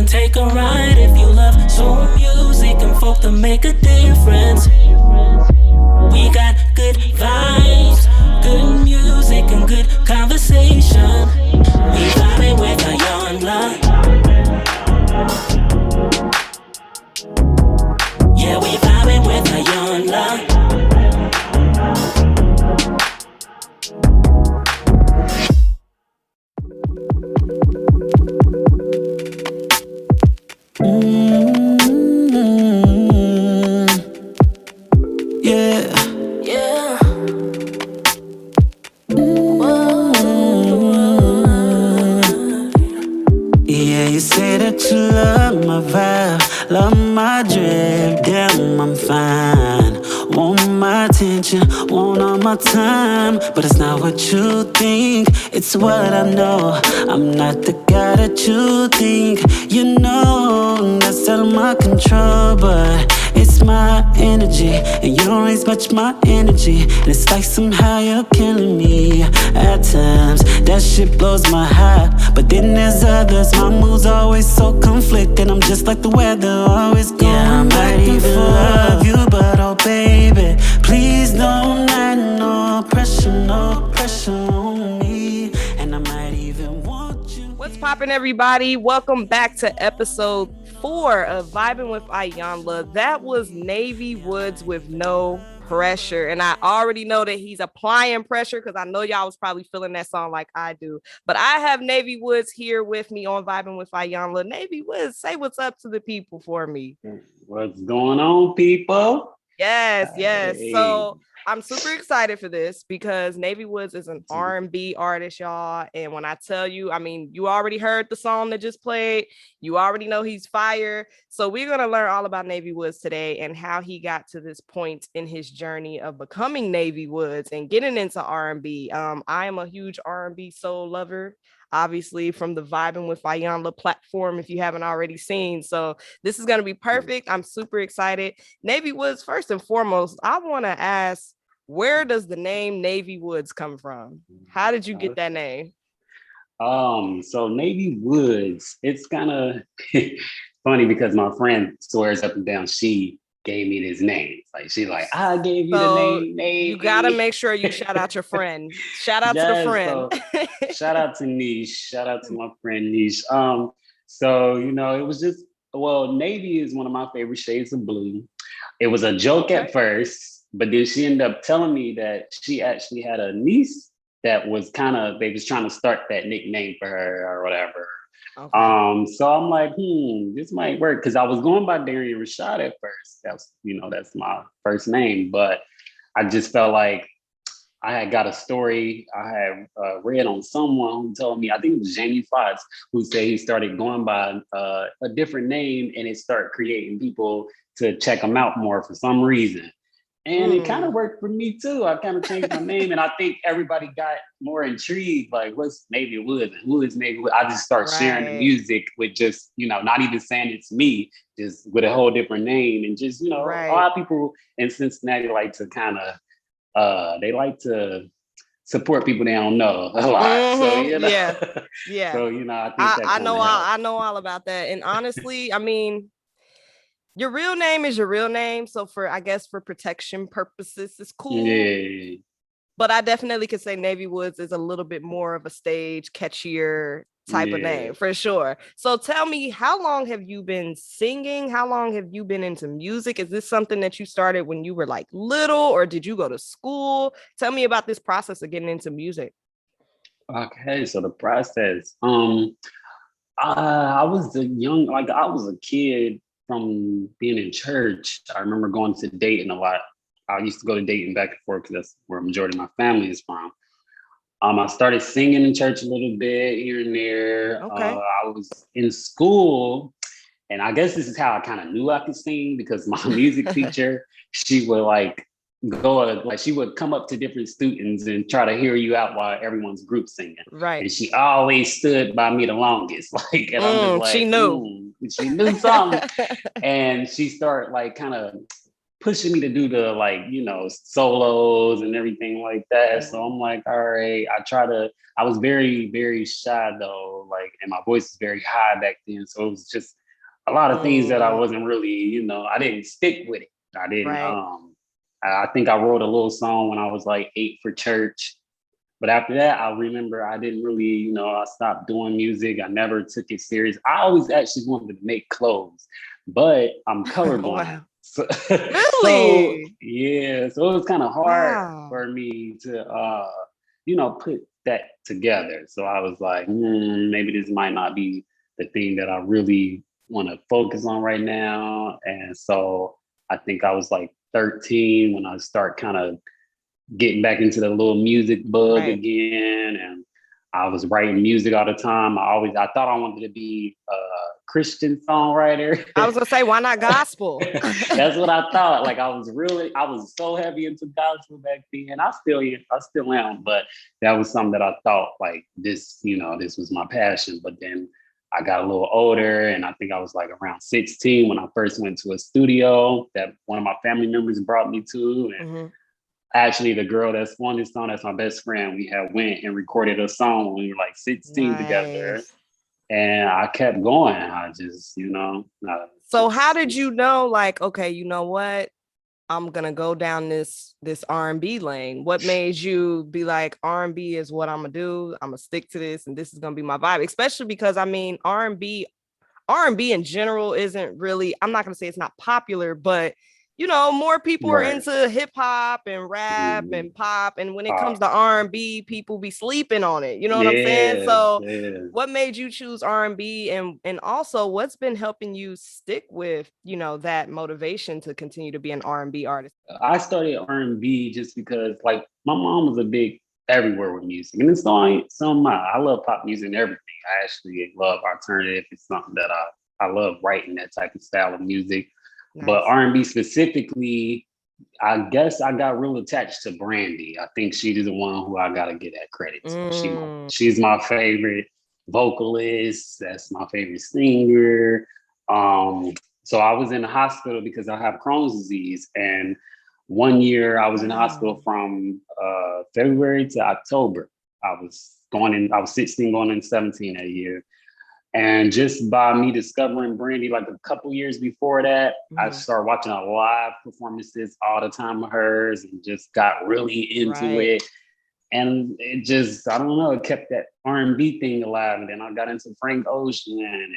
can take a ride if you love soul music and folk to make a difference. We got good vibes, good music and good conversation. We vibing with Iyanla. Yeah, we vibing with Iyanla. Yeah. Yeah. Yeah, you say that you love my vibe, love my drip, damn, I'm fine. Want my attention, want all my time, but it's not what you think, it's what I know. I'm not the guy that you think, you know, that's out of my control, but it's my energy, and you always match my energy, and it's like somehow you're killing me at times. That shit blows my heart, but then there's others. My mood's always so conflicted. I'm just like the weather, always going back and forth. Love you, but oh baby, please don't add no pressure on me, and I might even want you. What's poppin', everybody? Welcome back to episode 4 of Vibin with Iyanla. That was Navy Woods with No Pressure, and I already know that he's applying pressure because I know y'all was probably feeling that song like I do. But I have Navy Woods here with me on Vibin with Iyanla. Navy Woods, say what's up to the people for me. What's going on, people? Yes. Hey. So I'm super excited for this because Navy Woods is an R&B artist, y'all. And when I tell you, I mean, you already heard the song that just played. You already know he's fire. So we're going to learn all about Navy Woods today and how he got to this point in his journey of becoming Navy Woods and getting into R&B. I am a huge R&B soul lover, obviously from the Vibin with Iyanla platform, if you haven't already seen. So this is going to be perfect. I'm super excited. Navy Woods, first and foremost, I want to ask, where does the name Navy Woods come from? How did you get that name? So Navy Woods, it's kind of funny because my friend swears up and down she gave me this name. Like she's like, I gave you the name Navy. You gotta make sure you shout out your friend. Shout out to the friend. So, shout out to Niche. Shout out to my friend Niche. So you know, it was just Navy is one of my favorite shades of blue. It was a joke at first. But then she ended up telling me that she actually had a niece that was they was trying to start that nickname for her or whatever. Okay. So I'm like, this might work. Cause I was going by Darian Rashad at first. That's my first name. But I just felt like I had got a story I had read on someone who told me, I think it was Jamie Foxx, who said he started going by a different name and it started creating people to check him out more for some reason. And it kind of worked for me too. I kind of changed my name, and I think everybody got more intrigued. Like, what's Navy Woods and who is Navy Woods? I just start sharing the music with just, not even saying it's me, just with a whole different name, and just, a lot of people in Cincinnati like to they like to support people they don't know a lot. Mm-hmm. So yeah. So I think I know all about that, and honestly, I mean, your real name is your real name. So for protection purposes, it's cool. Yeah. But I definitely could say Navy Woods is a little bit more of a stage, catchier type of name for sure. So tell me, how long have you been singing? How long have you been into music? Is this something that you started when you were like little, or did you go to school? Tell me about this process of getting into music. Okay, so the process. I was I was a kid. From being in church, I remember going to Dayton a lot. I used to go to Dayton back and forth because that's where a majority of my family is from. I started singing in church a little bit here and there. Okay. I was in school, and I guess this is how I kind of knew I could sing because my music teacher, she would she would come up to different students and try to hear you out while everyone's group singing. Right. And she always stood by me the longest. And I'm just like, she knew something. And she started pushing me to do the like, solos and everything like that. So I'm like, all right, I was very, very shy though, like, and my voice is very high back then. So it was just a lot of things that I wasn't really, I didn't stick with it. I didn't, Right. I think I wrote a little song when I was like 8 for church. But after that, I remember I didn't really, I stopped doing music. I never took it serious. I always actually wanted to make clothes, but I'm colorblind. Wow. So, Really? yeah, so it was kind of hard Wow. for me to, put that together. So I was like, maybe this might not be the thing that I really want to focus on right now. And so I think I was like 13 when I start kind of getting back into the little music bug Right. again. And I was writing music all the time. I thought I wanted to be a Christian songwriter. I was gonna say, why not gospel? That's what I thought. Like I was so heavy into gospel back then. I still am, but that was something that I thought like this, this was my passion. But then I got a little older, and I think I was like around 16 when I first went to a studio that one of my family members brought me to. And actually, the girl that's on this song, that's my best friend, we had went and recorded a song when we were like 16 together. Nice. And I kept going. I just, So how did you know, like, okay, you know what? I'm gonna go down this R&B lane. What made you be like, R&B is what I'm gonna do? I'm gonna stick to this, and this is gonna be my vibe. Especially because I mean, R&B in general isn't really, I'm not going to say it's not popular, but more people are right. into hip hop and rap and pop. And when it comes to R&B, people be sleeping on it. You know what I'm saying? Yeah, So yeah. what made you choose R&B, and also what's been helping you stick with, that motivation to continue to be an R&B artist? I started R&B just because, like, my mom was a big everywhere with music, and it's so am I. I love pop music and everything. I actually love alternative. It's something that I love writing that type of style of music. But Nice. R&B specifically, I guess I got real attached to Brandy. I think she's the one who I gotta get that credit to. She's my favorite vocalist. That's my favorite singer. So I was in the hospital because I have Crohn's disease, and one year I was in the hospital from February to October. I was 16 going in 17 that year. And just by me discovering Brandy, like a couple years before that, I started watching a live performances all the time of hers and just got really into it. And it just, I don't know, it kept that R&B thing alive. And then I got into Frank Ocean, and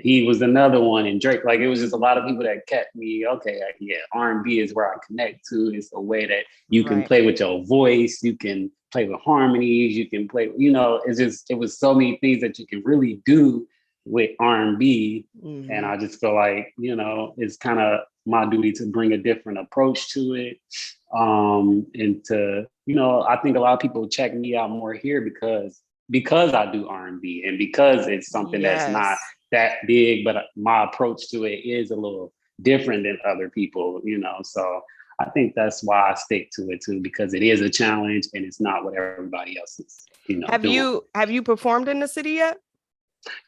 he was another one, and Drake. Like, it was just a lot of people that kept me, okay, yeah, R&B is where I connect to. It's a way that you can play with your voice, you can play with harmonies, you can play, it was so many things that you can really do with R&B. And I just feel like, it's kind of my duty to bring a different approach to it. And to, I think a lot of people check me out more here because I do R&B, and because it's something that's not that big, but my approach to it is a little different than other people, so I think that's why I stick to it too, because it is a challenge and it's not what everybody else is, doing. Have you performed in the city yet?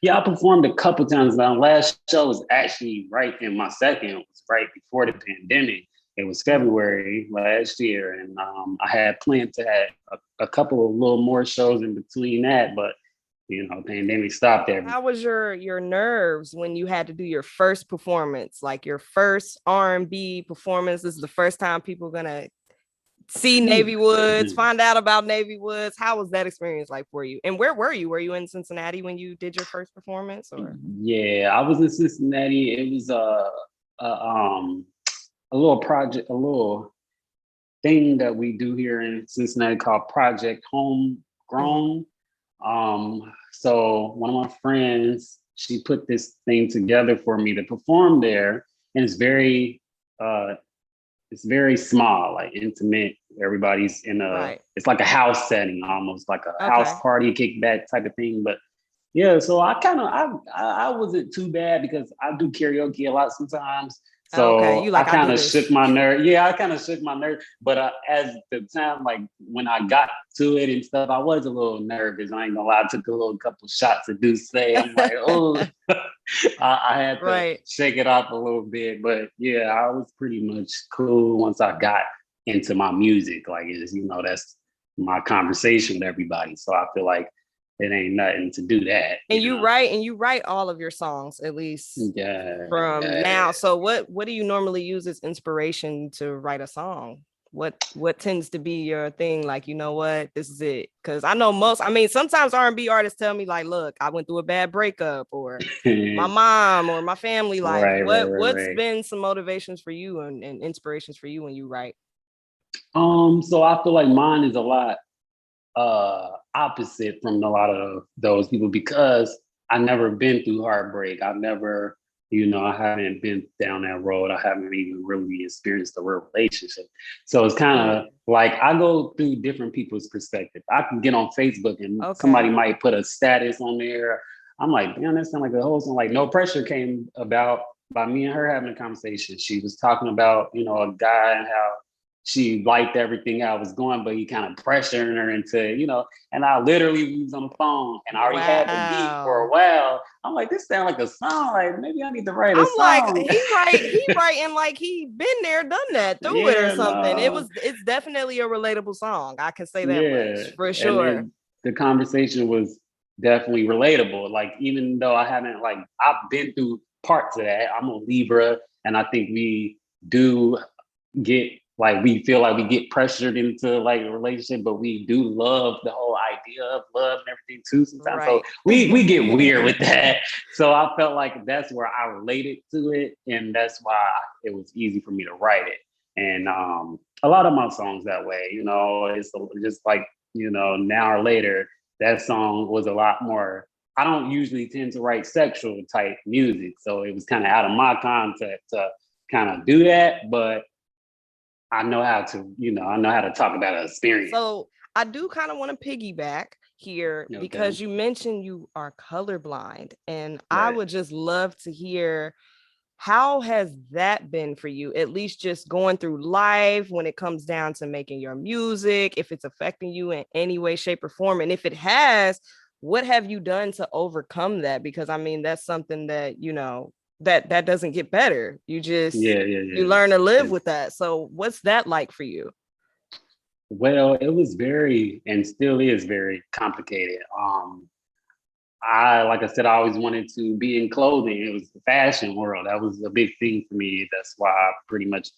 Yeah, I performed a couple times. My last show was actually right in my second, it was right before the pandemic. It was February last year, and I had planned to have a couple of little more shows in between that, but pandemic stopped everything. How was your nerves when you had to do your first performance, like your first R&B performance? This is the first time people are gonna see Navy Woods, find out about Navy Woods. How was that experience like for you? And where were you? Were you in Cincinnati when you did your first performance? Or yeah, I was in Cincinnati. It was a little project, a little thing that we do here in Cincinnati called Project Homegrown. So one of my friends, she put this thing together for me to perform there, and it's very small, like intimate. Everybody's in it's like a house setting, almost like a house party kickback type of thing. But yeah, so I wasn't too bad because I do karaoke a lot sometimes. Okay, So you I like I kind do of this. shook my nerve. Yeah, I kind of shook my nerve. But as the time, like when I got to it and stuff, I was a little nervous. I ain't gonna lie. I took a little couple shots of Douce. I'm like, oh, I had to Right. shake it off a little bit. But yeah, I was pretty much cool once I got into my music. Like, it's, that's my conversation with everybody. So I feel like it ain't nothing to do that. And you write all of your songs, at least Yeah, from yeah. now. So what do you normally use as inspiration to write a song? What tends to be your thing? Like, you know what, this is it. Because I know sometimes R&B artists tell me like, look, I went through a bad breakup, or my mom or my family life. What's Right. been some motivations for you and inspirations for you when you write? So I feel like mine is a lot opposite from a lot of those people because I never been through heartbreak. I've never, I haven't been down that road. I haven't even really experienced a real relationship. So it's kind of like I go through different people's perspective. I can get on Facebook and somebody might put a status on there. I'm like, damn, that sounds like a whole song. Like No Pressure came about by me and her having a conversation. She was talking about, a guy and how she liked everything I was going, but he kind of pressuring her into, and I literally was on the phone and I already had the beat for a while. I'm like, this sounds like a song. Like, maybe I need to write a song. I'm like, he writing like he been there, done that, through it or something. No. It's definitely a relatable song. I can say that much for And sure. the conversation was definitely relatable. Like, even though I've been through parts of that. I'm a Libra, and I think we do get we feel like we get pressured into like a relationship, but we do love the whole idea of love and everything too sometimes. Right. So we get weird with that. So I felt like that's where I related to it, and that's why it was easy for me to write it. And a lot of my songs that way, it's just like, now or later, that song was a lot more. I don't usually tend to write sexual type music, so it was kind of out of my context to kind of do that, but I know how to talk about an experience. So I do kind of want to piggyback here because you mentioned you are colorblind, and I would just love to hear, how has that been for you? At least just going through life when it comes down to making your music, if it's affecting you in any way, shape, or form. And if it has, what have you done to overcome that? Because that's something that, that doesn't get better. You just, you learn to live with that. So what's that like for you? Well, it was very, and still is very complicated. Like I said, I always wanted to be in clothing. It was the fashion world. That was a big thing for me. That's why I pretty much,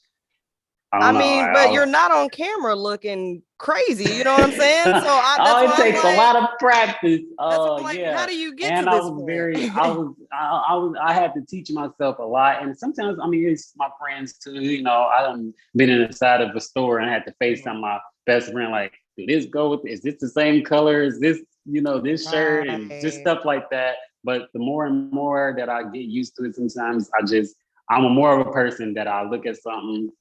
but you're not on camera looking crazy. You know what I'm saying? So it takes a lot of practice. How do you get to this point? I had to teach myself a lot. And sometimes, it's my friends too. I done been inside of a store and I had to FaceTime my best friend, like, did this go with, is this the same color? Is this, this shirt and just stuff like that. But the more and more that I get used to it, sometimes I'm a more of a person that I look at something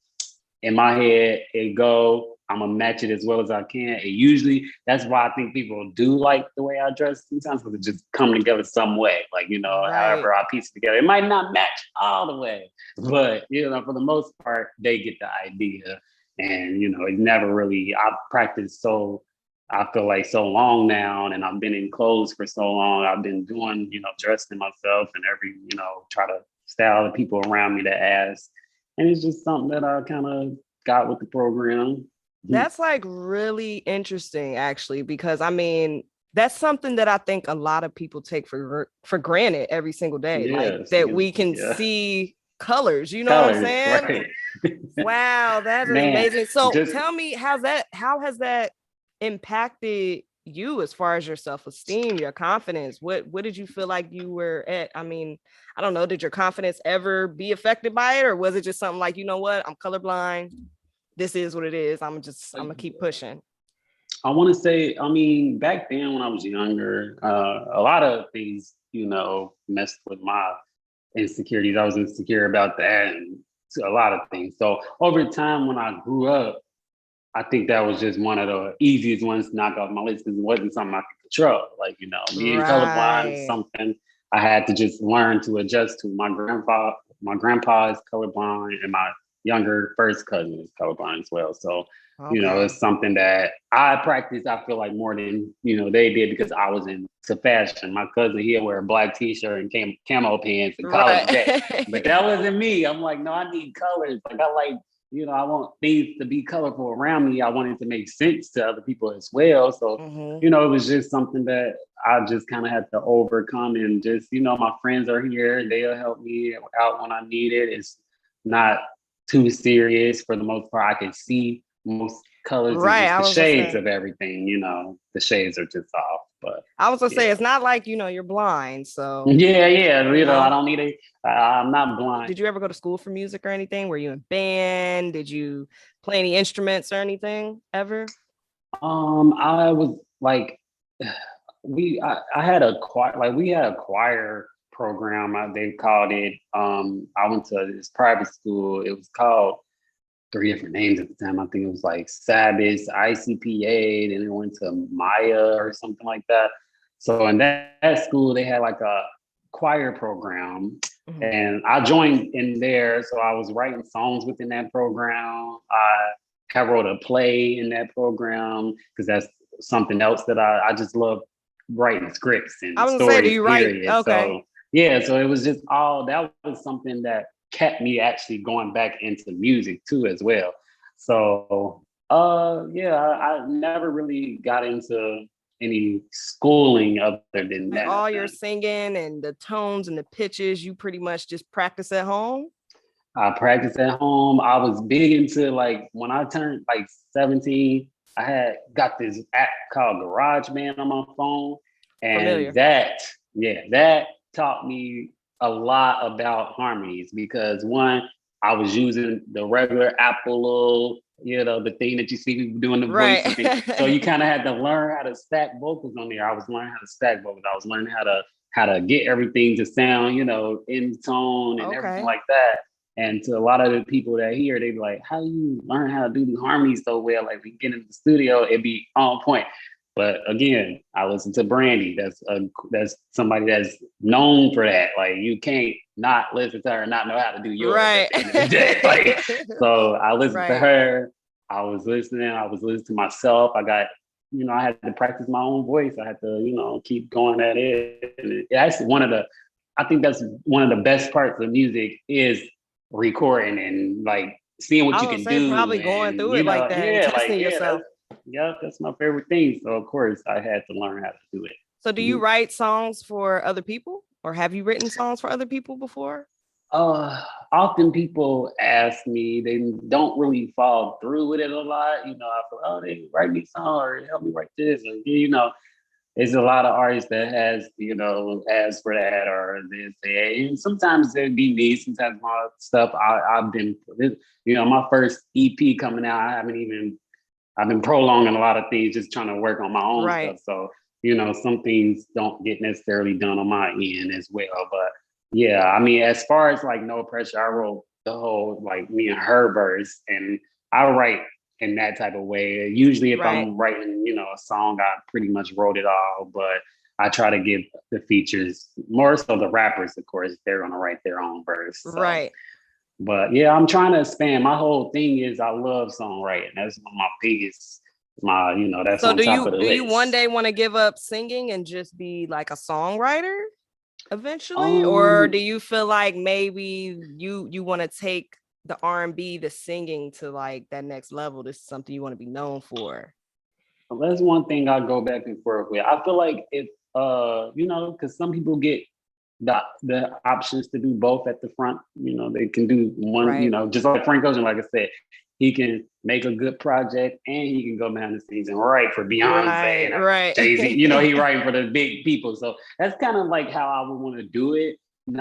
in my head, I'm gonna match it as well as I can. And usually that's why I think people do like the way I dress sometimes, because it just come together some way. Like, however I piece it together. It might not match all the way, but for the most part, they get the idea. And it never really, I've practiced I feel like so long now, and I've been in clothes for so long. I've been doing, dressing myself and try to style the people around me that ask. And it's just something that I kind of got with the program. That's like really interesting, actually, because that's something that I think a lot of people take for granted every single day. Like that we can see colors, what I'm saying? Right. Wow, that is amazing. So tell me, how has that impacted you as far as your self-esteem, your confidence? What did you feel like you were at? I don't know, did your confidence ever be affected by it, or was it just something like, you know what, I'm colorblind, this is what it is, I'm gonna keep pushing? I want to say, back then when I was younger, a lot of things, messed with my insecurities. I was insecure about that and a lot of things. So over time, when I grew up, I think that was just one of the easiest ones to knock off my list because it wasn't something I could control. Like, being colorblind is something I had to just learn to adjust to. My my grandpa is colorblind, and my younger first cousin is colorblind as well. So, it's something that I practice, I feel like more than, they did because I was into fashion. My cousin, he'll wear a black t-shirt and camo pants and call it a day. But that wasn't me. I'm like, no, I need colors. Like, I like, I want things to be colorful around me. I want it to make sense to other people as well. So, it was just something that I just kind of had to overcome, and just, my friends are here. They'll help me out when I need it. It's not too serious for the most part. I can see most colors, right? Just the shades of everything. The shades are just off. But I was gonna say, it's not like you're blind. So yeah. I don't need I'm not blind. Did you ever go to school for music or anything? Were you in band? Did you play any instruments or anything ever? I was like, I had a choir, like we had a choir program, they called it. I went to this private school. It was called 3 different names at the time. I think it was like Sabbath, ICPA, then it went to Maya or something like that. So in that school, they had like a choir program, and I joined in there. So I was writing songs within that program. I wrote a play in that program because that's something else that I just love writing scripts and stories. Do you write? Okay. So it was just that was something that kept me actually going back into music too as well. So I never really got into any schooling other than that. All your singing and the tones and the pitches, you pretty much just practice at home? I practice at home. I was big into, like, when I turned like 17, I had got this app called GarageBand on my phone. And that taught me a lot about harmonies, because one, I was using the regular Apple, the thing that you see people doing the voice thing. So you kind of had to learn how to stack vocals on there. I was learning how to stack vocals. I was learning how to get everything to sound, in tone and everything like that. And to a lot of the people that hear, they be like, how do you learn how to do the harmonies so well? Like, we get in the studio, it'd be on point. But again, I listen to Brandy. That's somebody that's known for that. Like, you can't not listen to her and not know how to do yours at the end of the day. Like, so I listened to her. I was listening to myself. I got, I had to practice my own voice. I had to, keep going at it. And that's I think that's one of the best parts of music is recording and like seeing what you can do. Probably going through it like that and testing yourself. That's my favorite thing. So of course I had to learn how to do it. So do you write songs for other people, or have you written songs for other people before? Often people ask me, they don't really follow through with it a lot. I feel, they write me a song or help me write this, or there's a lot of artists that has, asked for that, or they say, and sometimes it'd be me. Sometimes my stuff I've been, my first EP coming out, I've been prolonging a lot of things, just trying to work on my own stuff. So, some things don't get necessarily done on my end as well. But yeah, as far as like No Pressure, I wrote the whole, like, me and her verse, and I write in that type of way. Usually if I'm writing, a song, I pretty much wrote it all, but I try to give the features, more so the rappers, of course, they're going to write their own verse. So. Right. But yeah, I'm trying to expand. My whole thing is I love songwriting. That's one of my biggest, that's on top of the list. Do you one day want to give up singing and just be like a songwriter eventually? Or do you feel like maybe you want to take the R&B, the singing to like that next level? This is something you want to be known for? Well, that's one thing I go back and forth with. I feel like if, because some people get the options to do both at the front. They can do one, just like Frank Ocean, like I said, he can make a good project and he can go behind the scenes and write for Beyonce and Jay-Z. He writing for the big people. So that's kind of like how I would want to do it.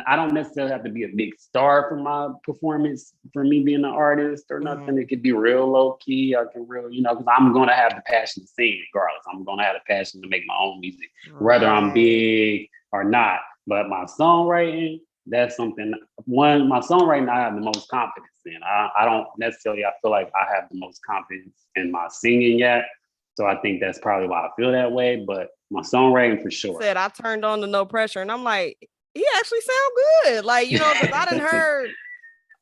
I don't necessarily have to be a big star for my performance, for me being an artist or nothing. It could be real low key. I can because I'm going to have the passion to sing regardless. I'm going to have the passion to make my own music, whether I'm big or not. But my songwriting, that's something, my songwriting I have the most confidence in. I don't necessarily, I feel like I have the most confidence in my singing yet. So I think that's probably why I feel that way. But my songwriting for sure. I turned on the No Pressure and I'm like, he actually sound good. Like, you know, because I done heard,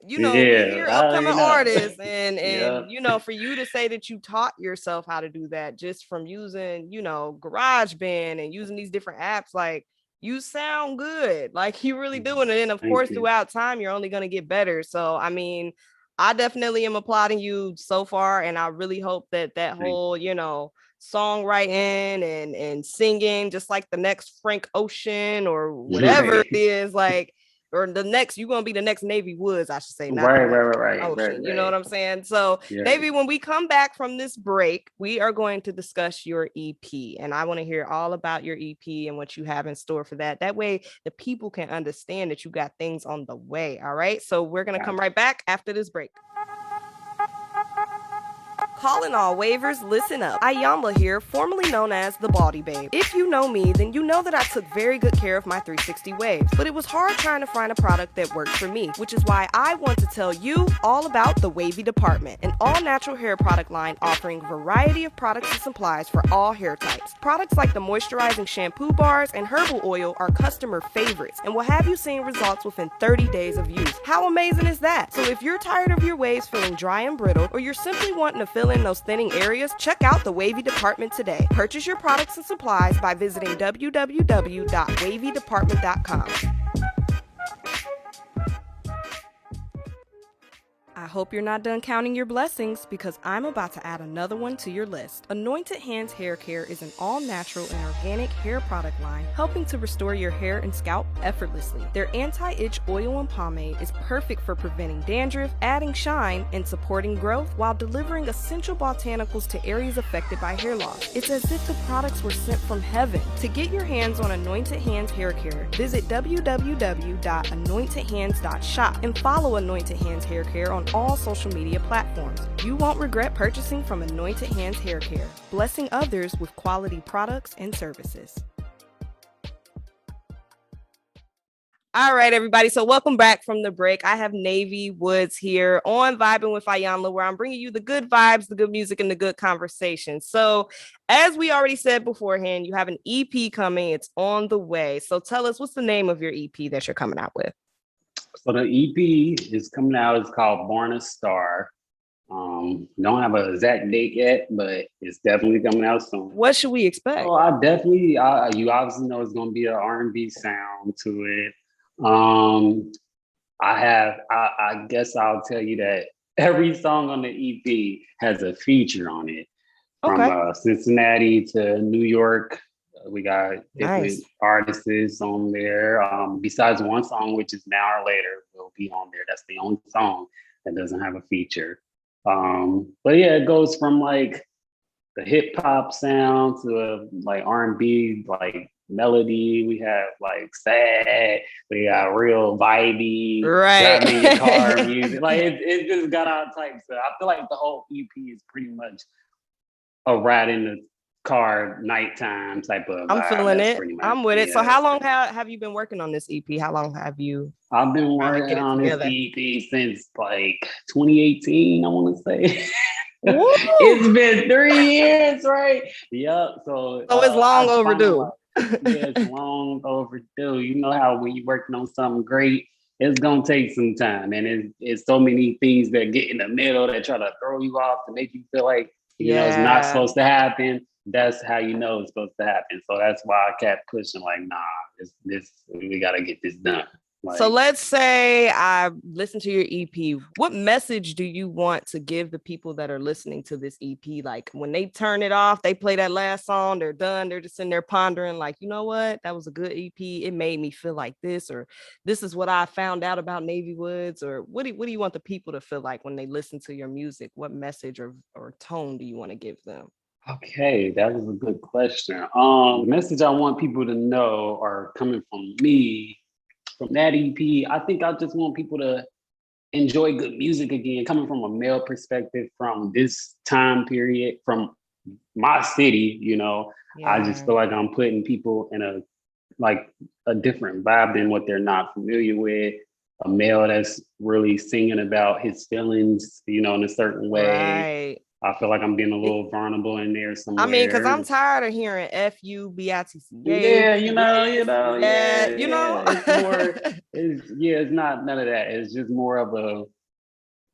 you know, we Yeah, hear I upcoming already know. artists and Yeah. you know, for you to say that you taught yourself how to do that just from using, you know, GarageBand and using these different apps, like you sound good. Like you really doing it. And of Thank course, you. throughout time, you're only gonna get better. So I mean, I definitely am applauding you so far. And I really hope that that Thank whole, you know, songwriting and singing, just like the next Frank Ocean or you. whatever Right. it is, like or the next, you're gonna be the next Navy Woods, I should say, not the Right, right, next right, Frank right, right, Ocean. You know what right. I'm saying? So, Yeah. Navy, when we come back from this break, we are going to discuss your EP, and I want to hear all about your EP and what you have in store for that. That way, the people can understand that you got things on the way. All right. So we're gonna come Gotcha. right back after this break. Calling all waivers, listen up. Iyanla here, formerly known as the Baldy Babe. If you know me, then you know that I took very good care of my 360 waves, but it was hard trying to find a product that worked for me, which is why I want to tell you all about the Wavy Department, an all-natural hair product line offering a variety of products and supplies for all hair types. Products like the moisturizing shampoo bars and herbal oil are customer favorites and will have you seeing results within 30 days of use. How amazing is that? So if you're tired of your waves feeling dry and brittle, or you're simply wanting to fill in those thinning areas, check out the Wavy Department today. Purchase your products and supplies by visiting www.wavydepartment.com. I hope you're not done counting your blessings, because I'm about to add another one to your list. Anointed Hands Hair Care is an all-natural and organic hair product line helping to restore your hair and scalp effortlessly. Their anti-itch oil and pomade is perfect for preventing dandruff, adding shine, and supporting growth while delivering essential botanicals to areas affected by hair loss. It's as if the products were sent from heaven. To get your hands on Anointed Hands Hair Care, visit www.anointedhands.shop and follow Anointed Hands Hair Care on all social media platforms. You won't regret purchasing from Anointed Hands Hair Care, blessing others with quality products and services. All right, everybody. So welcome back from the break. I have Navy Woods here on Vibin with Iyanla, where I'm bringing you the good vibes, the good music, and the good conversation. So as we already said beforehand, you have an EP coming. It's on the way. So tell us, what's the name of your EP that you're coming out with? So the EP is coming out. It's called Born a Star. Don't have an exact date yet, but it's definitely coming out soon. What should we expect? So you obviously know it's going to be an R&B sound to it. I guess I'll tell you that every song on the EP has a feature on it. Okay. From Cincinnati to New York, we got different Nice. artists on there. Besides one song, which is An Hour Later, will be on there. That's the only song that doesn't have a feature. But yeah, it goes from like the hip hop sound to like R&B, like melody. We have like sad. We got real vibey, Right. driving in your car music. Like it just got all types of. I feel like the whole EP is pretty much a ride in the car nighttime type of I'm vibe. feeling That's it. pretty much, I'm with it. So yeah. how long have you been working on this EP? How long have you I've been trying to working get it on this together? EP since like 2018, I want to say. Woo! It's been 3 years, right? Yep. So it's long I overdue. yeah, it's long overdue. You know how when you're working on something great, it's gonna take some time, and it's so many things that get in the middle that try to throw you off to make you feel like it's not supposed to happen. That's how you know it's supposed to happen. So that's why I kept pushing, like, nah, this we gotta get this done. Like, So let's say I listen to your EP. What message do you want to give the people that are listening to this EP? Like when they turn it off, they play that last song, they're done, they're just in there pondering, like, you know what? That was a good EP. It made me feel like this, or this is what I found out about Navy Woods, or what do you want the people to feel like when they listen to your music? What message or tone do you want to give them? okay, that was a good question. The message I want people to know are coming from me. From that EP, I think I just want people to enjoy good music again, coming from a male perspective, from this time period, from my city. I just feel like I'm putting people in a different vibe than what they're not familiar with. A male that's really singing about his feelings, in a certain way. Right. I feel like I'm being a little vulnerable in there I mean, because somewhere. I'm tired of hearing FUBITCH. Yeah, Yeah, It's more, it's not none of that. It's just more of a,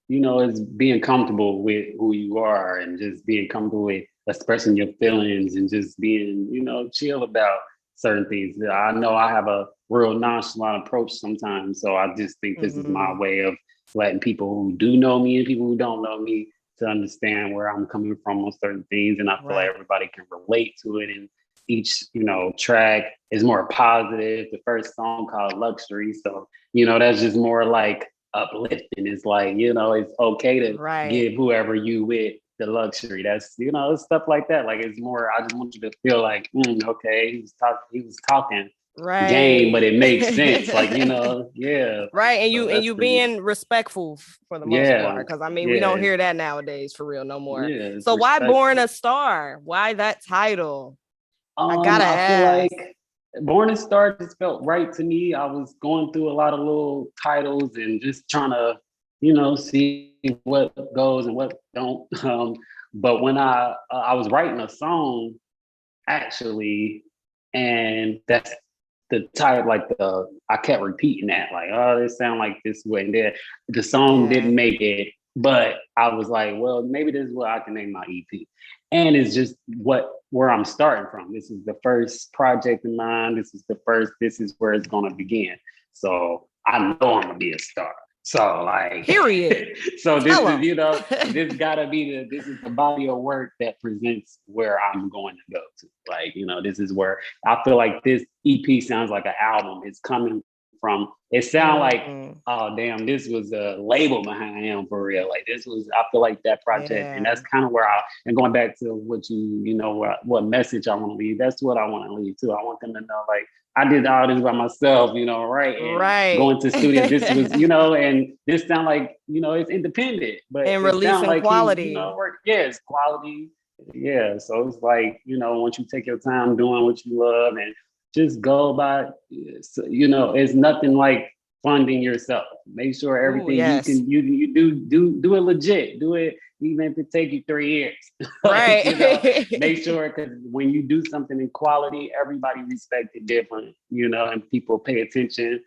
it's being comfortable with who you are and just being comfortable with expressing your feelings and just being, chill about certain things. I know I have a real nonchalant approach sometimes. So I just think this is my way of letting people who do know me and people who don't know me to understand where I'm coming from on certain things. And I feel like everybody can relate to it. And each, track is more positive. The first song called Luxury. So, that's just more like uplifting. It's like, it's okay to give whoever you with the luxury. That's, it's stuff like that. Like it's more, I just want you to feel like, okay, he was talking game, but it makes sense. Like, yeah. Right. And So you being respectful for the most part. Cause I mean, we don't hear that nowadays for real no more. Yeah, so why respectful. Born a Star? Why that title? I gotta I feel ask. like Born a Star just felt right to me. I was going through a lot of little titles and just trying to, see what goes and what don't. But when I was writing a song, actually, and that's the title, like I kept repeating that, like, oh, this sound like this way and there. The song didn't make it, but I was like, well, maybe this is what I can name my EP. And it's just where I'm starting from. This is the first project of mine. This is where it's gonna begin. So I know I'm gonna be a star. So like period. So this is, this gotta be this is the body of work that presents where I'm going to go to. Like, this is where I feel like this EP sounds like an album. It's coming from, it sounds like, oh damn, this was a label behind him for real. Like I feel like that project. And that's kind of where and going back to what what message I want to leave. That's what I want to leave too. I want them to know, like, I did all this by myself, right? And going to studio, this was, and this sound like, it's independent, but and it releasing like quality. It's quality. Yeah. So it's like, once you take your time doing what you love and just go by, it's nothing like funding yourself. Make sure everything you do it legit. Do it even if it take you 3 years. Right. Make sure, because when you do something in quality, everybody respects it different, and people pay attention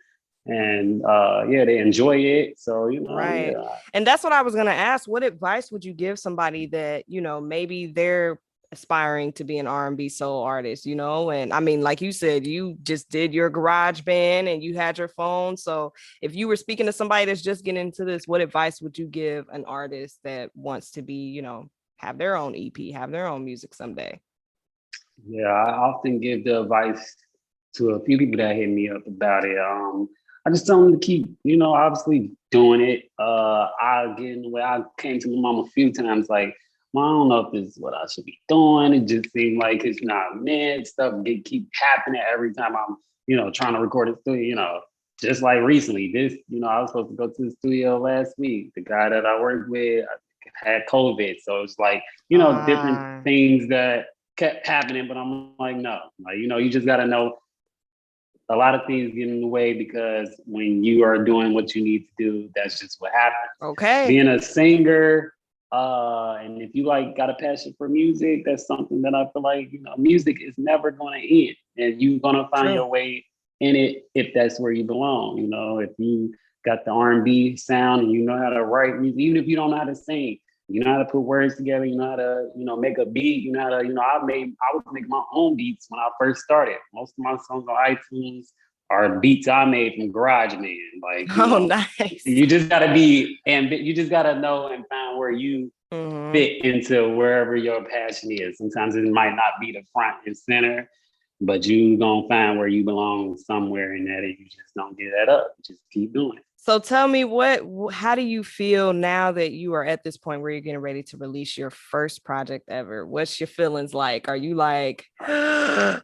and they enjoy it. So, right. And that's what I was gonna ask. What advice would you give somebody that, maybe they're aspiring to be an R&B soul artist, and I mean, like you said, you just did your garage band and you had your phone. So if you were speaking to somebody that's just getting into this, what advice would you give an artist that wants to be, have their own EP, have their own music someday? Yeah, I often give the advice to a few people that hit me up about it. I just tell them to keep, obviously doing it. I came to my mom a few times, like, I don't know if this is what I should be doing. It just seemed like it's not meant. Stuff keep happening every time I'm, trying to record a studio, just like recently. This, I was supposed to go to the studio last week. The guy that I worked with had COVID. So it's like, different things that kept happening, but I'm like, no, like, you just got to know a lot of things get in the way, because when you are doing what you need to do, that's just what happens. Okay. Being a singer, and if you got a passion for music, that's something that I feel like, music is never going to end, and you're going to find your way in it if that's where you belong. If you got the R&B sound and you know how to write music, even if you don't know how to sing, you know how to put words together, you know how to, make a beat, you know how to, I would make my own beats when I first started. Most of my songs on iTunes are beats I made from GarageBand. Like, nice. You just gotta you just gotta know and find where you fit into wherever your passion is. Sometimes it might not be the front and center, but you gonna find where you belong somewhere in that, and you just don't give that up. Just keep doing it. So tell me, how do you feel now that you are at this point where you're getting ready to release your first project ever? What's your feelings like? Are you like,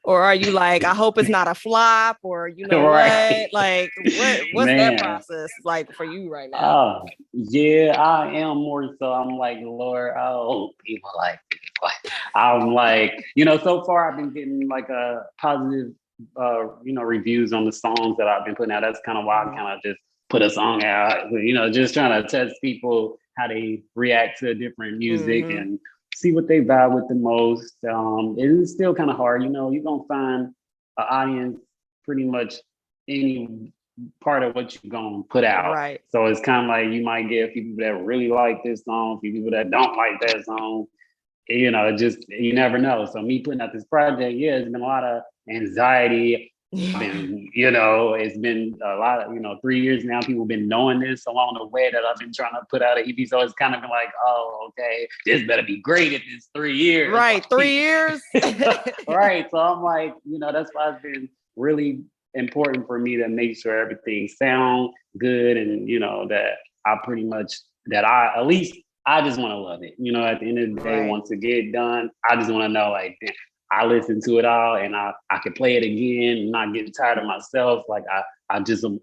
or are you like, I hope it's not a flop, or what? Like, what's that process like for you right now? Yeah, I am more so. I'm like, Lord, I hope people like it. I'm like, so far I've been getting like a positive, reviews on the songs that I've been putting out. That's kind of why I'm kind of just put a song out, just trying to test people how they react to different music and see what they vibe with the most. It's still kind of hard, you know. You're gonna find an audience pretty much any part of what you're gonna put out. Right. So it's kind of like you might get people that really like this song, people that don't like that song. You know, just you never know. So me putting out this project, yeah, it's been a lot of anxiety. Been, you know, it's been a lot of, 3 years now. People been knowing this along the way that I've been trying to put out an EP. So it's kind of been like, oh, okay, this better be great if it's 3 years. Right, 3 years. Right. So I'm like, that's why it's been really important for me to make sure everything sound good and that I pretty much at least I just want to love it. At the end of the day, once it get done, I just want to know like I listened to it all and I can play it again and not get tired of myself. Like I just want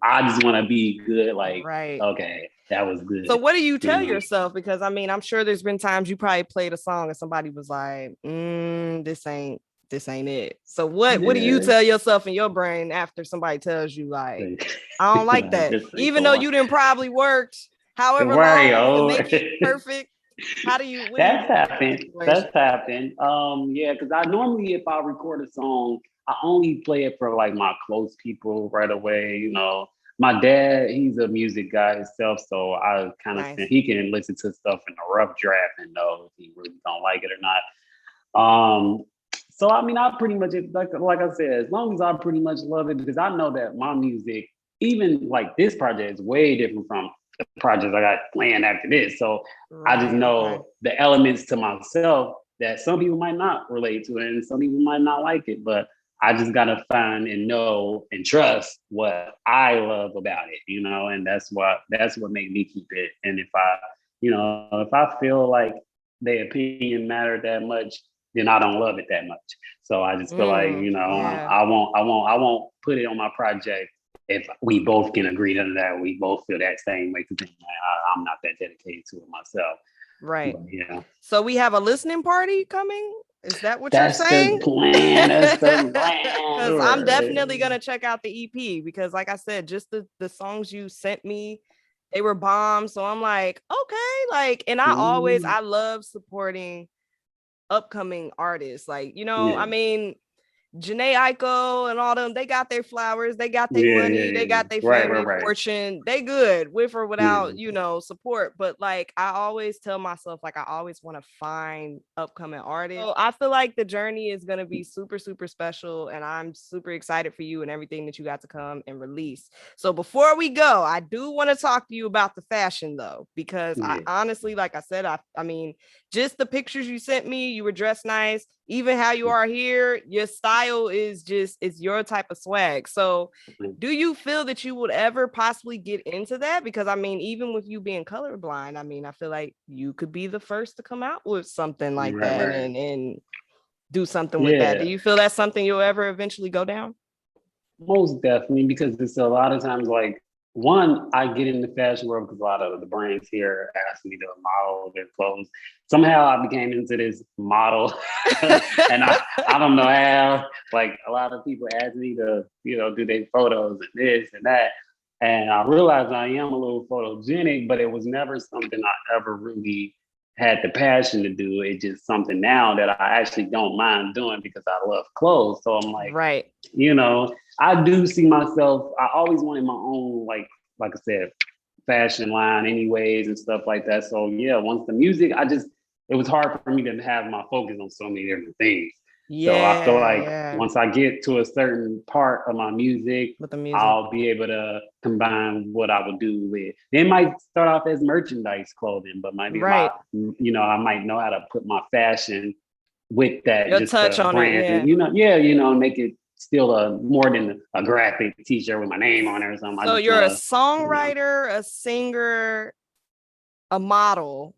to be good. Like, okay, that was good. So what do you tell yourself? Because I mean, I'm sure there's been times you probably played a song and somebody was like, this ain't it. So what do you tell yourself in your brain after somebody tells you like, I don't like that, even though you didn't probably worked however long to make it perfect? How do you? That's happened. Yeah, because I normally, if I record a song, I only play it for like my close people right away. My dad, he's a music guy himself, so I kind of think he can listen to stuff in a rough draft and know if he really don't like it or not. So I mean, I pretty much like I said, as long as I pretty much love it, because I know that my music, even like this project, is way different from the projects I got planned after this. So I just know the elements to myself that some people might not relate to it and some people might not like it, but I just gotta find and know and trust what I love about it, and that's what made me keep it. And if I feel like the opinion mattered that much, then I don't love it that much. So I just feel like, I won't put it on my project if we both can agree to that, we both feel that same way. I'm not that dedicated to it myself. Right. But, yeah. So we have a listening party coming. Is that what you're saying? That's the plan. That's the plan. Because I'm definitely gonna check out the EP because, like I said, just the songs you sent me, they were bombs. So I'm like, okay, and I love supporting upcoming artists. I mean, Janae Aiko and all them, they got their flowers, they got their money, they got their family fortune, they good with or without, support. But like, I always tell myself, like, I always want to find upcoming artists. So I feel like the journey is going to be super, super special. And I'm super excited for you and everything that you got to come and release. So before we go, I do want to talk to you about the fashion though, because I honestly, like I said, I mean, just the pictures you sent me, you were dressed nice. Even how you are here, your style is it's your type of swag. So do you feel that you would ever possibly get into that? Because I mean, even with you being colorblind, I mean, I feel like you could be the first to come out with something like that and do something with that. Do you feel that's something you'll ever eventually go down? Most definitely, because it's a lot of times like, one, I get in the fashion world because a lot of the brands here ask me to model their clothes. Somehow I became into this model and I don't know how, like a lot of people ask me to, do their photos and this and that. And I realized I am a little photogenic, but it was never something I ever really had the passion to do. It's just something now that I actually don't mind doing because I love clothes. So I'm like, I do see myself, I always wanted my own, like I said, fashion line anyways and stuff like that. So yeah, once the music, it was hard for me to have my focus on so many different things. So I feel like once I get to a certain part of my music, I'll be able to combine what I would do with. It might start off as merchandise clothing, but maybe I might know how to put my fashion with that. Your touch on brand, it, and make it still more than a graphic t-shirt with my name on it or something. So you're a songwriter, a singer, a model.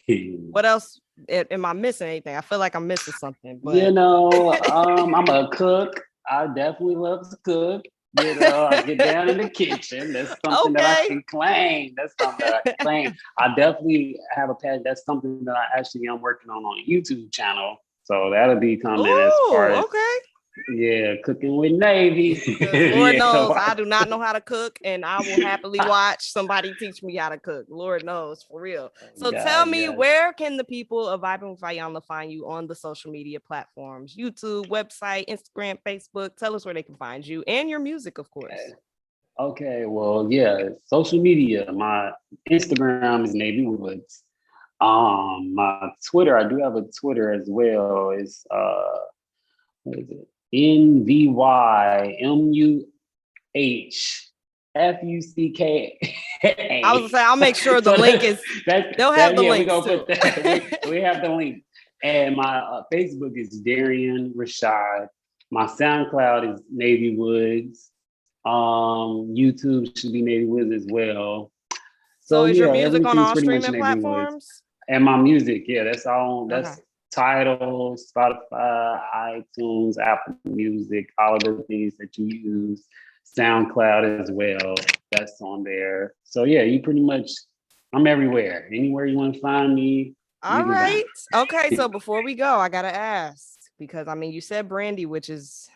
What else? Am I missing anything? I feel like I'm missing something. But I'm a cook. I definitely love to cook. I get down in the kitchen. That's something that I can claim. I definitely have a passion. That's something that I actually am working on a YouTube channel. So that'll be coming as far as Yeah, cooking with Navy. Lord Yeah, knows I do not know how to cook, and I will happily watch somebody teach me how to cook. Lord knows, for real. So tell me, yes. where can the people of Vibin with Iyanla find you on the social media platforms? YouTube, website, Instagram, Facebook. Tell us where they can find you and your music, of course. Okay, well, yeah, social media. My Instagram is Navy Woods. My Twitter, I do have a Twitter as well. Is what is it? NVYMUHFUCK. I was gonna say I'll make sure the So link is. They'll have the yeah, we links gonna too. put that. We have the link. And my Facebook is Darian Rashad. My SoundCloud is Navy Woods. YouTube should be Navy Woods as well. So So is your yeah, music on everything's all pretty much streaming Navy Woods. platforms? And my music, yeah, that's all. That's Okay. Tidal, Spotify, iTunes, Apple Music, all of the things that you use. SoundCloud as well. That's on there. So yeah, you pretty much, I'm everywhere. Anywhere you want to find me. All right. Okay. So before we go, I gotta ask, because I mean, you said Brandy, which is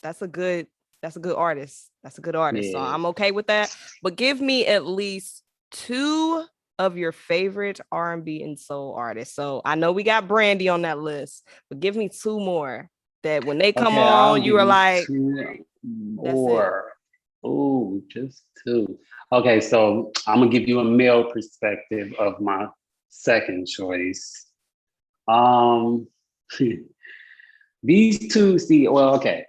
that's a good artist. That's a good artist. So Yeah. I'm okay with that. But give me at least 2 of your favorite R&B and soul artists. So I know we got Brandy on that list, but give me 2 more that when they come on, you are like, 2 more. Oh, just 2. Okay, so I'm gonna give you a male perspective of my second choice. These 2, okay.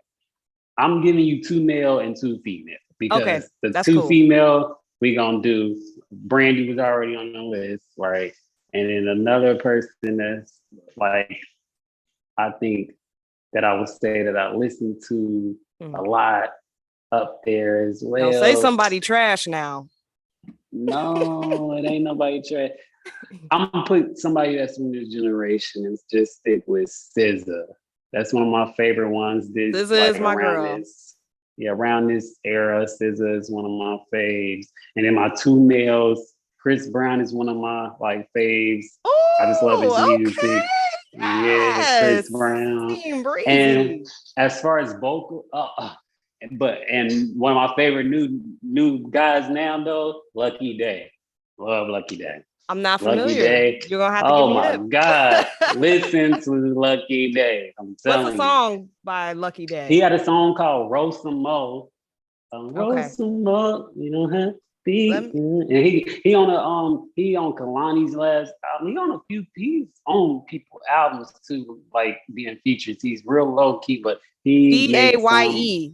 I'm giving you 2 male and 2 female because okay, the that's 2 cool. female we gonna do. Brandy was already on the list, right? And then another person that's like, I think that I would say that I listen to a lot up there as well. Don't say somebody trash now. No, it ain't nobody trash. I'm gonna put somebody that's from this generation and just stick with SZA. That's one of my favorite ones. SZA like, is my girl. Around this era, SZA is one of my faves. And then my 2 males, Chris Brown is one of my like faves. Ooh, I just love his music. Okay. Yeah, Chris Brown. And as far as vocal, and one of my favorite new guys now though, Lucky Day. Love Lucky Day. I'm not Lucky familiar. Day. You're gonna have to give me my God. Listen to Lucky Day. I'm telling What's the song by Lucky Day? He had a song called Roast Some Mo. Roast Some Mo, you don't have to be. And he on Kalani's last album. He on a few people albums too, like being featured. He's real low key, but he DAYE.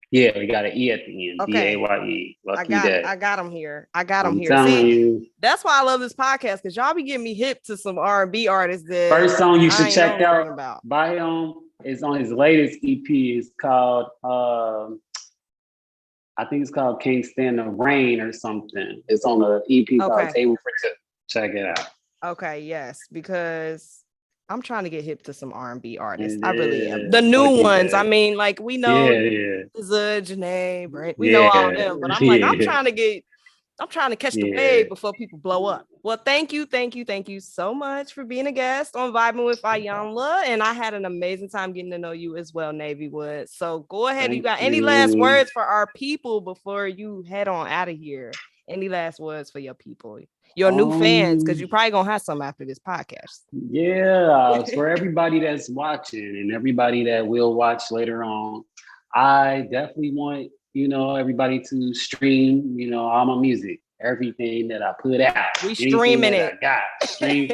Yeah, we got an E at the end. Okay. DAYE. Lucky Day. I got him here. I'm here. Telling you. That's why I love this podcast, because y'all be getting me hip to some R&B artists. That first song you should check out about. by him is on his latest EP. It's called I think it's called Can't Stand the Rain or something. It's on the EP called Table for Two. Check it out. Okay, yes, because I'm trying to get hip to some R&B artists. I really am. The new ones. I mean, like we know Janae, Brent. We know all them, but I'm like, I'm trying to catch the wave before people blow up. Well, thank you so much for being a guest on Vibin with Iyanla, and I had an amazing time getting to know you as well, Navy Woods. So go ahead. You got any last words for our people before you head on out of here? Any last words for your people? Your new fans, because you're probably gonna have some after this podcast. Yeah, for everybody that's watching and everybody that will watch later on, I definitely want everybody to stream all my music, everything that I put out. We streaming it. I got stream,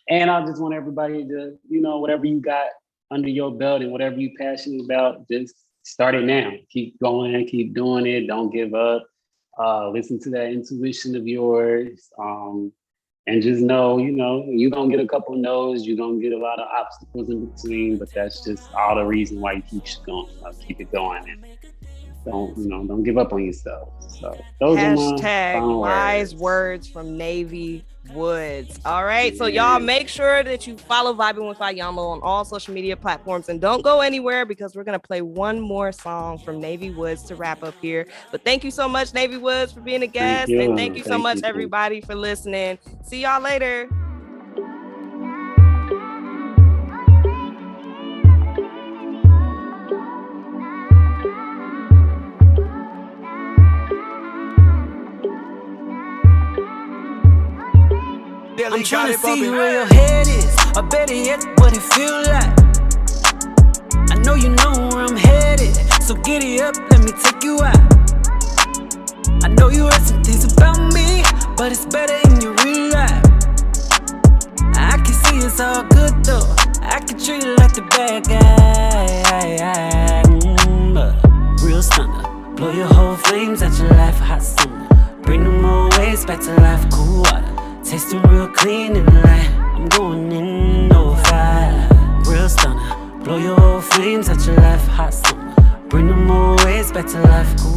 and I just want everybody to whatever you got under your belt and whatever you passionate about, just start it now. Keep going, keep doing it. Don't give up. Listen to that intuition of yours, and just know, you're going to get a couple no's, you're going to get a lot of obstacles in between, but that's just all the reason why you keep it going. And don't give up on yourself. So those are my wise words from Navy Woods. All right. So y'all make sure that you follow Vibin with Iyanla on all social media platforms, and don't go anywhere because we're going to play one more song from Navy Woods to wrap up here. But thank you so much, Navy Woods, for being a guest. And thank you so much, everybody, for listening. See y'all later. I'm trying to see where your head is, or better yet, what it feel like. I know you know where I'm headed, so giddy up, let me take you out. I know you heard some things about me, but it's better in your real life. I can see it's all good though, I can treat it like the bad guy. Real stunner, blow your whole flames at your life, hot summer. Bring them old ways back to life, cool water. Tasting real clean in the light, I'm going in over fire. Real stunner, blow your whole flames at your life, hot summer. Bring them old ways back to life, cool